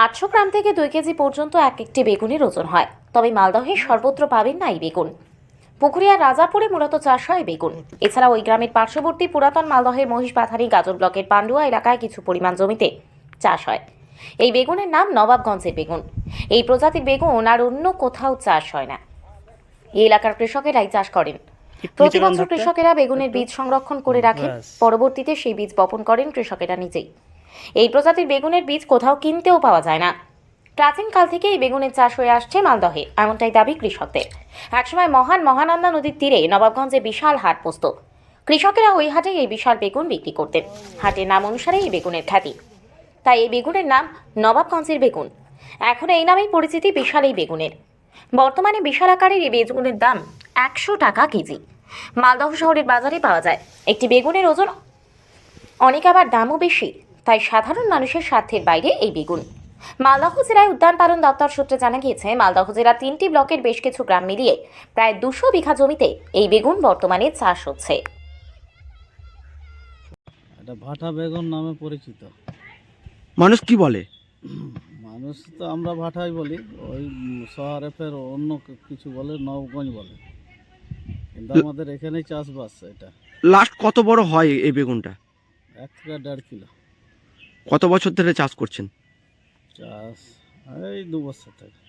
800 গ্রাম থেকে 2 কেজি পর্যন্ত এক একটি বেগুনের ওজন হয়। তবে মালদহে সর্বত্র পাবেন না এই বেগুন। পুকুরিয়া রাজাপুরে মূলত চাষ হয় বেগুন। এছাড়া ওই গ্রামের পার্শ্ববর্তী পুরাতন মালদহের মহিষপাথারি গাজল ব্লকের পান্ডুয়া এলাকায় কিছু পরিমাণ জমিতে চাষ হয়। এই বেগুনের নাম নবাবগঞ্জের বেগুন। এই প্রজাতির বেগুন আর অন্য কোথাও চাষ হয় না। এই এলাকার কৃষকেরাই চাষ করেন। প্রতি বছর কৃষকেরা বেগুনের বীজ সংরক্ষণ করে রাখেন, পরবর্তীতে সেই বীজ বপন করেন কৃষকেরা নিজেই। এই প্রজাতির বেগুনের বীজ কোথাও কিনতেও পাওয়া যায় না। প্রাচীনকাল থেকে এই বেগুনের চাষ হয়ে আসছে মালদহে, এমনটাই দাবি কৃষকদের। একসময় মহানন্দা নদীর তীরে নবাবগঞ্জে বিশাল হাট বসত। কৃষকেরা ওই হাটে এই বিশাল বেগুন বিক্রি করতেন। হাটের নাম অনুসারে এই বেগুনের খ্যাতি, তাই এই বেগুনের নাম নবাবগঞ্জের বেগুন। এখন এই নামেই পরিচিতি বিশাল এই বেগুনের। বর্তমানে বিশাল আকারের এই বেগুনের দাম 100 টাকা কেজি। মালদহ শহরের বাজারে পাওয়া যায়। একটি বেগুনের ওজন অনেক, আবার দামও বেশি, তাই সাধারণ মানুষের স্বার্থের বাইরে এই বেগুন। মালদহ জেলায় উদ্যান পালন দপ্তর সূত্রে জানা গিয়েছে, মালদহ জেলার 3টি ব্লকের বেশ কিছু গ্রাম মিলিয়ে প্রায় 200 বিঘা জমিতে এই বেগুন বর্তমানে চাষ হচ্ছে। এটা ভাটা বেগুন নামে পরিচিত। মানুষ কি বলে? মানুষ তো আমরা ভাটাই বলি, ওই শহরে ফের অন্য কিছু বলে, নবগঞ্জ বলে, কিন্তু আমাদের এখানেই চাষবাস। এটা লাস্ট কত বড় হয় এই বেগুনটা? 1 থেকে 1.5 কিলো। কত বছর ধরে চাষ করছেন? চাষ এই 2 বছর থেকে।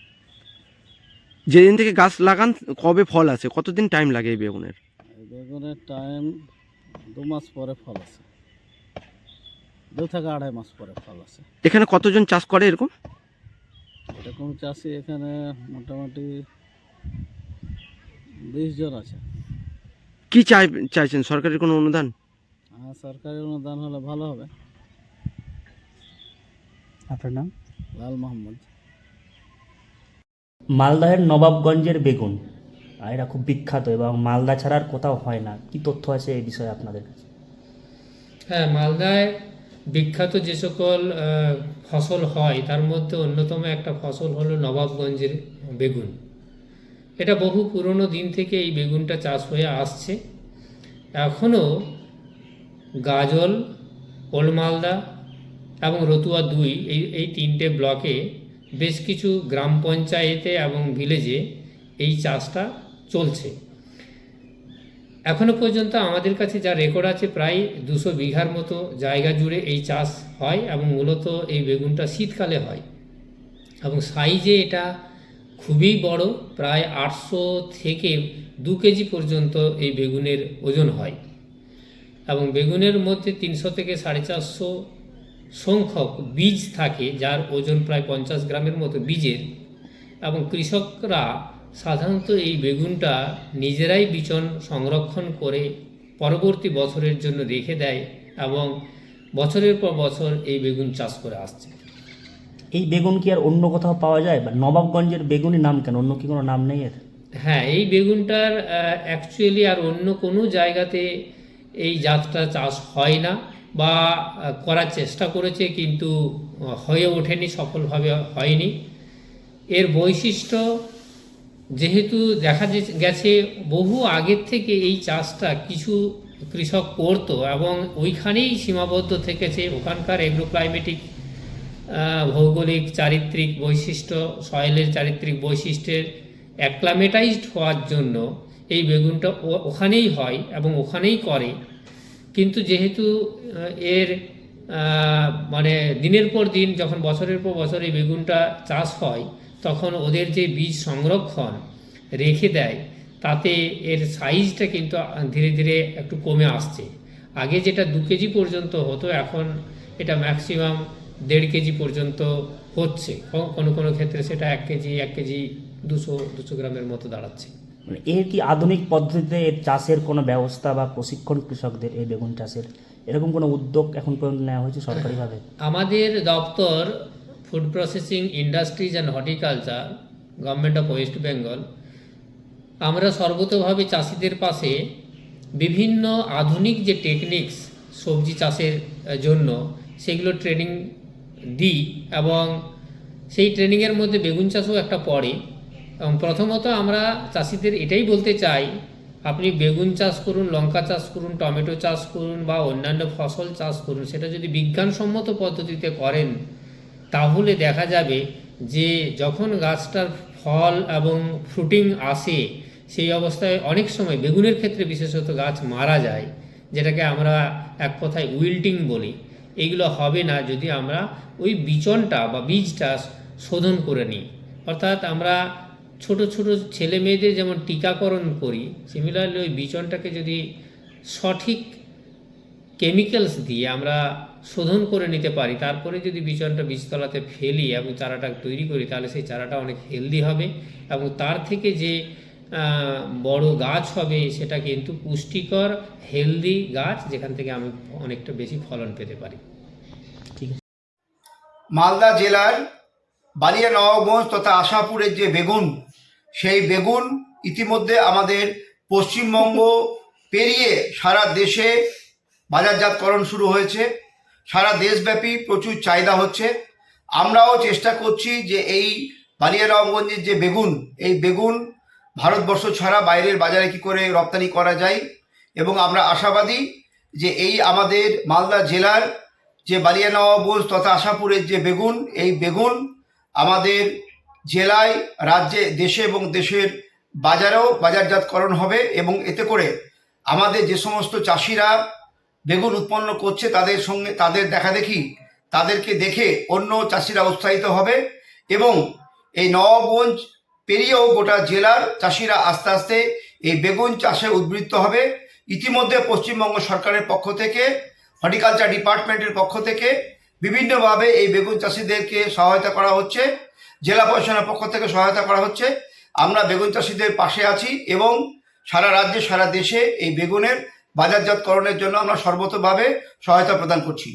যেদিন থেকে গাছ লাগান কবে ফল আসে? কতদিন টাইম লাগে এই বেগুনের? এই বেগুনের টাইম 2 মাস পরে ফল আসে, 2 থেকে 2.5 মাস পরে ফল আসে। এখানে কতজন চাষ করে এরকম? এরকম চাষি এখানে মোটামুটি 20 জন আছে। কি চাইছেন? সরকারের কোনো অনুদান? হ্যাঁ, সরকারি অনুদান হলে ভালো হবে। আপনার নাম? লাল মোহাম্মদ। মালদহের নবাবগঞ্জের বেগুন, আর এরা খুব বিখ্যাত এবং মালদা ছাড়া আর কোথাও হয় না। কি তথ্য আছে এই বিষয়ে আপনাদের কাছে? হ্যাঁ, মালদায় বিখ্যাত যে সকল ফসল হয় তার মধ্যে অন্যতম একটা ফসল হলো নবাবগঞ্জের বেগুন। এটা বহু পুরনো দিন থেকে এই বেগুনটা চাষ হয়ে আসছে। এখনও গাজল, ওল্ড মালদা এবং রতুয়া 2 এই 3টে ব্লকে বেশ কিছু গ্রাম পঞ্চায়েতে এবং ভিলেজে এই চাষটা চলছে। এখনো পর্যন্ত আমাদের কাছে যা রেকর্ড আছে, প্রায় 200 বিঘার মতো জায়গা জুড়ে এই চাষ হয় এবং মূলত এই বেগুনটা শীতকালে হয় এবং সাইজে এটা খুবই বড়, প্রায় 800 থেকে 2 কেজি পর্যন্ত এই বেগুনের ওজন হয় এবং বেগুনের মধ্যে 300 থেকে 450 সংখ্যক বীজ থাকে, যার ওজন প্রায় 50 গ্রামের মতো বীজের। এবং কৃষকরা সাধারণত এই বেগুনটা নিজেরাই বিচন সংরক্ষণ করে পরবর্তী বছরের জন্য রেখে দেয় এবং বছরের পর বছর এই বেগুন চাষ করে আসছে। এই বেগুন কি আর অন্য কোথাও পাওয়া যায়, বা নবাবগঞ্জের বেগুনই নাম কেন, অন্য কি কোনো নাম নেই এর? হ্যাঁ, এই বেগুনটার অ্যাকচুয়ালি আর অন্য কোনো জায়গাতে এই জাতটা চাষ হয় না, বা করার চেষ্টা করেছে কিন্তু হয়ে ওঠেনি, সফলভাবে হয়নি। এর বৈশিষ্ট্য, যেহেতু দেখা গেছে বহু আগের থেকে এই চাষটা কিছু কৃষক করতো এবং ওইখানেই সীমাবদ্ধ থেকেছে। ওখানকার এগ্রোক্লাইমেটিক ভৌগোলিক চারিত্রিক বৈশিষ্ট্য, সয়েলের চারিত্রিক বৈশিষ্ট্যের অ্যাক্লামেটাইজড হওয়ার জন্য এই বেগুনটা ওখানেই হয় এবং ওখানেই করে। কিন্তু যেহেতু এর মানে দিনের পর দিন, যখন বছরের পর বছর এই বেগুনটা চাষ হয়, তখন ওদের যে বীজ সংরক্ষণ রেখে দেয়, তাতে এর সাইজটা কিন্তু ধীরে ধীরে একটু কমে আসছে। আগে যেটা 2 কেজি পর্যন্ত হতো, এখন এটা ম্যাক্সিমাম 1.5 কেজি পর্যন্ত হচ্ছে। কোনো কোনো ক্ষেত্রে সেটা 1 কেজি 200 গ্রামের মতো দাঁড়াচ্ছে। মানে এর কি আধুনিক পদ্ধতিতে এর চাষের কোনো ব্যবস্থা বা প্রশিক্ষণ কৃষকদের এই বেগুন চাষের, এরকম কোনো উদ্যোগ এখন পর্যন্ত নেওয়া হয়েছে সরকারিভাবে? আমাদের দপ্তর food processing industries and horticulture, government of West Bengal, আমরা সর্বতোভাবে চাষিদের পাশে বিভিন্ন আধুনিক যে টেকনিক্স সবজি চাষের জন্য, সেগুলো ট্রেনিং দিই এবং সেই ট্রেনিংয়ের মধ্যে বেগুন চাষও একটা পড়ে। এবং প্রথমত আমরা চাষিদের এটাই বলতে চাই, আপনি বেগুন চাষ করুন, লঙ্কা চাষ করুন, টমেটো চাষ করুন বা অন্যান্য ফসল চাষ করুন, সেটা যদি বিজ্ঞানসম্মত পদ্ধতিতে করেন তাহলে দেখা যাবে যে যখন গাছটার ফল এবং ফ্রুটিং আসে সেই অবস্থায় অনেক সময় বেগুনের ক্ষেত্রে বিশেষত গাছ মারা যায়, যেটাকে আমরা এক কথায় উইল্টিং বলি। এগুলো হবে না যদি আমরা ওই বিচনটা বা বীজটা শোধন করে নিই। অর্থাৎ আমরা ছোট ছোট ছেলে মেয়েদের যেমন টিকাকরণ করি, সিমিলারলি ওই বিচনটাকে যদি সঠিক কেমিক্যালস দিয়ে আমরা শোধন করে নিতে পারি, তারপরে যদি বিচনটা বীজতলাতে ফেলি এবং চারাটা তৈরি করি, তাহলে সেই চারাটা অনেক হেলদি হবে এবং তার থেকে যে বড় গাছ হবে সেটা কিন্তু পুষ্টিকর হেলদি গাছ, যেখান থেকে আমি অনেকটা বেশি ফলন পেতে পারি। ঠিক আছে। মালদা জেলার বালিয়া নবাবগঞ্জ তথা আশাপুরের যে বেগুন, সেই বেগুন ইতিমধ্যে আমাদের পশ্চিমবঙ্গ পেরিয়ে সারা দেশে বাজারজাতকরণ শুরু হয়েছে। সারা দেশব্যাপী প্রচুর চাহিদা হচ্ছে। আমরাও চেষ্টা করছি যে এই বালিয়া নবাবগঞ্জের যে বেগুন, এই বেগুন ভারতবর্ষ ছাড়া বাইরের বাজারে কী করে রপ্তানি করা যায়, এবং আমরা আশাবাদী যে এই আমাদের মালদা জেলার যে বালিয়া নবাবগঞ্জ তথা আশাপুরের যে বেগুন, এই বেগুন আমাদের জেলায়, রাজ্যে, দেশে এবং দেশের বাজারেও বাজারজাতকরণ হবে, এবং এতে করে আমাদের যে সমস্ত চাষিরা বেগুন উৎপন্ন করছে তাদের সঙ্গে তাদের দেখাদেখি তাদেরকে দেখে অন্য চাষিরা উৎসাহিত হবে, এবং এই নবাবগঞ্জ পেরিয়েও গোটা জেলার চাষিরা আস্তে আস্তে এই বেগুন চাষে উদ্বৃত্ত হবে। ইতিমধ্যে পশ্চিমবঙ্গ সরকারের পক্ষ থেকে, হর্টিকালচার ডিপার্টমেন্টের পক্ষ থেকে বিভিন্নভাবে এই বেগুন চাষিদেরকে সহায়তা করা হচ্ছে, জেলা প্রশাসনের পক্ষ থেকে সহায়তা করা হচ্ছে। আমরা বেগুন চাষিদের পাশে আছি এবং সারা রাজ্যে সারা দেশে এই বেগুনের বাজারজাতকরণের জন্য আমরা সর্বতোভাবে সহায়তা প্রদান করছি।